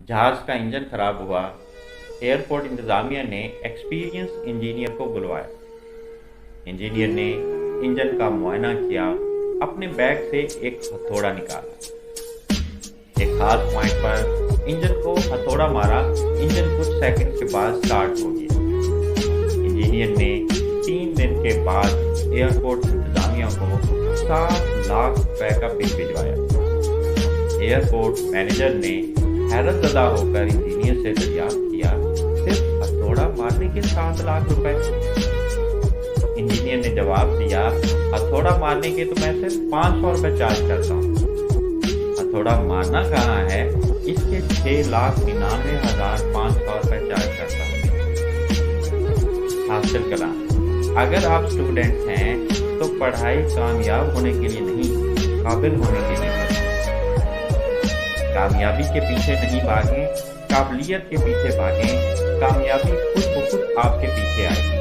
जहाज का इंजन खराब हुआ। एयरपोर्ट इंतज़ामिया ने एक्सपीरियंस इंजीनियर को बुलवाया। इंजीनियर ने इंजन का मुआयना किया, अपने बैग से एक हथौड़ा निकाला। एक खास पॉइंट पर इंजन को हथौड़ा मारा, इंजन कुछ सेकंड के बाद स्टार्ट हो गया। इंजीनियर ने 3 दिन के बाद एयरपोर्ट इंतज़ामिया को 7 लाख रुपए का बिल भिजवाया। एयरपोर्ट मैनेजर ने हैरतज़दा होकर इंजीनियर से दरियाफ्त किया, सिर्फ हथौड़ा मारने के 7 लाख रुपए। इंजीनियर ने जवाब दिया, हथौड़ा मारने के तो मैं सिर्फ 500 रुपए चार्ज करता हूँ। हथौड़ा मारना कहाँ है, इसके 6,99,500 रुपए चार्ज करता हूँ। हासिल कलाम, अगर आप स्टूडेंट हैं तो पढ़ाई कामयाब होने के लिए नहीं, काबिल होने के लिए करें। कामयाबी के पीछे नहीं भागें, काबिलियत के पीछे भागें। कामयाबी खुद ब खुद आपके पीछे आएगी।